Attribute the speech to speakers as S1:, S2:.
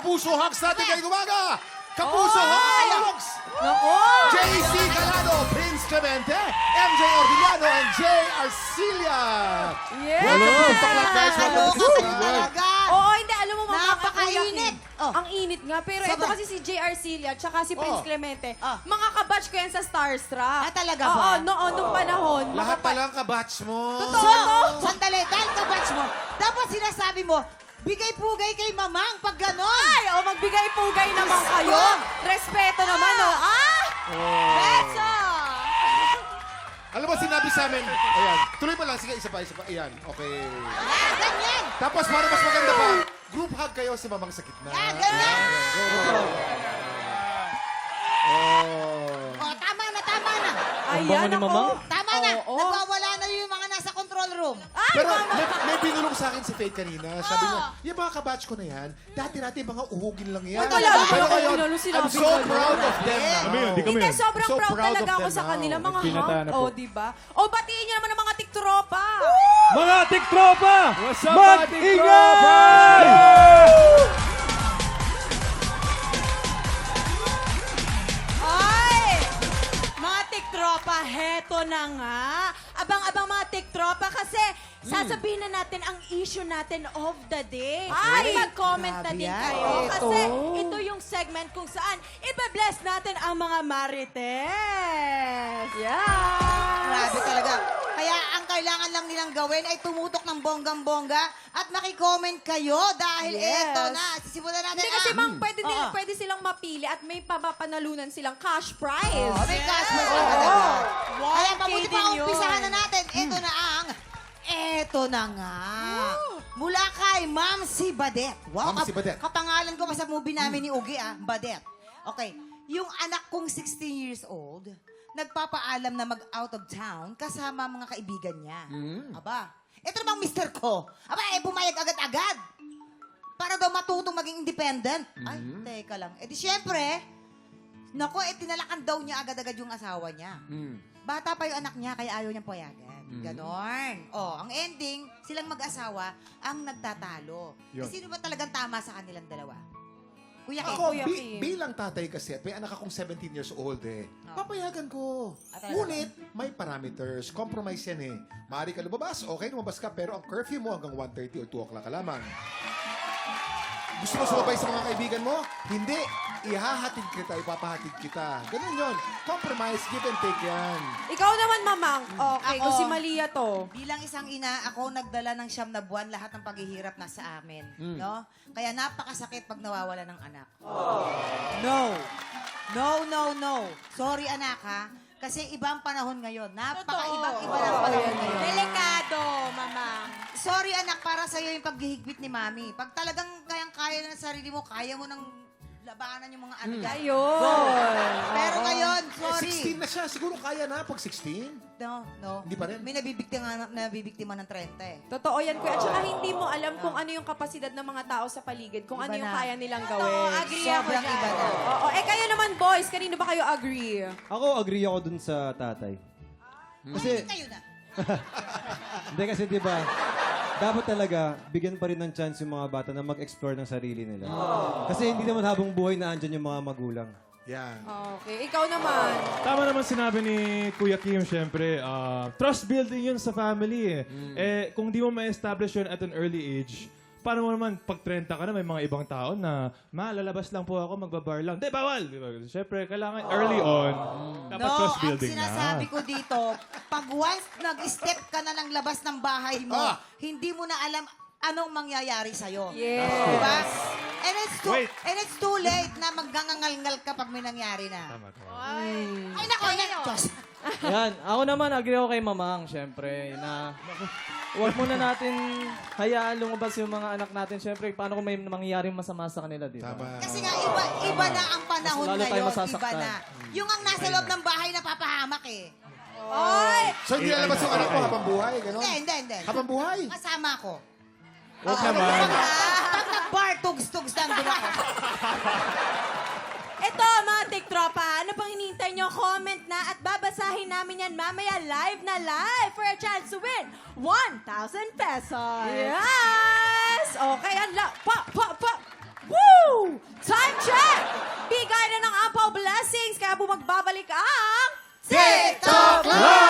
S1: Kapuso Hugs natin ngayong umaga. Kapuso Hugs!
S2: Nako!
S1: JC Calado, Prince Clemente, MJ Ordillano, and J. Arcilia.
S2: Yes!
S1: Welcome to TikTok Live, guys. Welcome to TikTok Live.
S3: Talaga.
S2: Oo, hindi. Alam mo,
S3: Napakainit. Oh.
S2: Ang init nga. Pero ito
S3: Sobra.
S2: kasi si J. Arcilia tsaka si Prince Clemente.
S3: Oh.
S2: Mga kabatch ko yan sa Starstruck.
S3: Ah, talaga
S2: Oo,
S3: ba?
S2: noon, nung panahon.
S1: Lahat pa lang kabatch mo.
S3: So, sandali, dahil kabatch mo, dapat sinasabi mo, bigay-pugay kay mamang pag gano'n.
S2: Ay, magbigay-pugay naman kayo. Respeto naman, Beso!
S1: Alam mo, sinabi sa amin, ayan, tuloy mo lang, sige, isa pa, ayan, okay.
S3: Ah, ganyan.
S1: Tapos, para mas maganda pa, group hug kayo si Mamang sa gitna.
S3: Ah, ganyan.
S1: Ayan, go. Oh.
S3: Oh, tama na, tama na.
S2: Ayan ako.
S3: Tama na.
S2: Oo.
S3: Nagwawala na yung mga nasa control room.
S2: Ay,
S1: Pero
S2: mama.
S1: may binulong sa akin si Faith kanina. Sabi niya, yung mga kabatch ko na yan, dati-dati mga uhugin lang yan.
S2: Wala, wala.
S1: Pero
S2: Ako
S1: ngayon,
S2: binulong,
S1: I'm
S2: sinabi
S1: so
S2: ko na.
S1: proud of them now.
S4: Kami yun, di kami
S2: Hindi,
S4: yun.
S2: sobrang
S1: So
S2: proud
S1: proud
S2: talaga
S1: of
S2: ako
S1: them
S2: sa
S1: now.
S2: kanila. Mga
S4: Kinata na po.
S2: diba? O, batiin niyo naman ang mga tiktropa.
S4: Mga tiktropa!
S5: What's up, mga
S4: Mag-ingay!
S2: Ay! Mga tiktropa, heto na nga. Abang-abang mga tiktropa kasi sasabihin na natin ang issue natin of the day. Ay! Mag-comment na
S3: Grabe
S2: din
S3: yan.
S2: kayo. Kasi ito yung segment kung saan ibe-bless natin ang mga marites. Yeah!
S3: Grabe talaga. Kaya ang kailangan lang nilang gawin ay tumutok ng bonggang-bongga at makicomment kayo dahil
S2: Yes.
S3: eto na. Sisimulan natin
S2: Hindi kasi
S3: ang...
S2: pwede silang mapili at may papapanalunan silang cash prize.
S3: Oh, may cash prize na talaga.
S2: Wow,
S3: Kaya mabuti
S2: Katie
S3: pa
S2: yun.
S3: umpisahan na natin. Eto na nga. Mula kay Ma'am si Badet. Wow,
S1: Ma'am si Badet.
S3: kapangalan ko pa sa movie namin ni Ugi, Badet. Okay. Yung anak kong 16 years old, nagpapaalam na mag-out of town kasama mga kaibigan niya. Aba, ito namang mister ko. Aba, pumayag agad-agad. Para daw matutong maging independent. Ay, teka lang. Eh di syempre, naku, tinalakan daw niya agad-agad yung asawa niya. Bata pa yung anak niya, kaya ayaw niyang payagan. Ganon. Oh, ang ending, silang mag-asawa ang nagtatalo.
S1: Yun.
S3: Eh, sino ba talagang tama sa kanilang dalawa? Kuya Kim.
S1: Ako,
S2: Kuya Kim.
S1: bilang tatay kasi at may anak akong 17 years old papayagan ko.
S3: talaga?
S1: Ngunit, may parameters. Compromise yan Maaari ka lumabas, okay, lumabas ka, pero ang curfew mo hanggang 1:30 or 2 o'clock ka lamang. Gusto mo sumabay sa mga kaibigan mo? Hindi. Ihahatid kita, ipapahatid kita. Ganun yon. Compromise, give and take yan.
S2: Ikaw naman, Mamang. Okay,
S3: Ako.
S2: kung si Malia to.
S3: Bilang isang ina, ako nagdala ng 9 na buwan, lahat ng paghihirap nasa amin. No? Kaya napakasakit pag nawawala ng anak. No. No. Sorry, anak, ha? Kasi ibang panahon ngayon. Napaka-ibang-iba ng panahon ngayon.
S2: Delikado, Mamang.
S3: Sorry, anak, para sa'yo yung paghihigpit ni Mami. Pag talagang kayang-kaya na ng sarili mo, kaya mo nang labanan yung mga anak.
S2: Ayun.
S3: Pero ngayon, sorry.
S1: 16 na siya. Siguro kaya na pag 16.
S3: No.
S1: Hindi pa rin.
S3: May nabibiktima ng 30
S2: Totoo yan, Kuya. At saka hindi mo alam kung ano yung kapasidad ng mga tao sa paligid, kung ano
S3: Iba
S2: yung
S3: na.
S2: kaya nilang gawin.
S3: Sobrang iba na.
S2: Oo. Kayo naman, boys. Kanino ba kayo agree?
S5: Ako, agree ako dun sa tatay. Kasi,
S3: Kayo na.
S5: hindi kasi di ba, dapat talaga, bigyan pa rin ng chance yung mga bata na mag-explore ng sarili nila. Kasi hindi naman habang buhay na andyan yung mga magulang.
S1: Yan.
S2: Okay. Ikaw naman.
S4: Tama naman sinabi ni Kuya Kim, syempre, trust building yun sa family kung di mo ma-establish yun at an early age, paano mo naman, pag 30 ka na, may mga ibang tao na, lalabas lang po ako, magbabar lang. Di, bawal! Diba? Syempre, kailangan early on, dapat
S3: No,
S4: trust
S3: ang
S4: building
S3: sinasabi
S4: na.
S3: ko dito, pag once nag-step ka na ng labas ng bahay mo, hindi mo na alam anong mangyayari sa'yo.
S2: Yes.
S3: Diba?
S4: Wait.
S3: And it's too late na maggangangal-ngal ka pag may nangyari na.
S4: Tama.
S3: Ay, nako, Diyos.
S6: Yan. Ako naman, agree ako kay Mamang, syempre, na huwag muna natin hayaan lumabas yung mga anak natin. Syempre, paano kung may mangyayaring masama sa kanila, di ba?
S1: Tama.
S3: Kasi nga, iba na ang panahon
S6: Mas lalo tayo
S3: ngayon. Iba
S6: masasaktan.
S3: na. Yung ang nasa loob ng bahay na papahamak
S2: Ay!
S1: So, hindi lalabas yung anak mo habang buhay, gano'n?
S3: Hindi.
S1: Habang buhay.
S3: Kasama ko.
S4: Huwag naman.
S3: Pag nag-bar, tugs-tugs nandun ako.
S2: Ito, mga tiktropa, ano pang hinihintay nyo? Comment na at babasahin namin yan mamaya live na live for a chance to win 1,000 pesos. Yes! Okay, Pa! Woo!
S3: TikTok Live!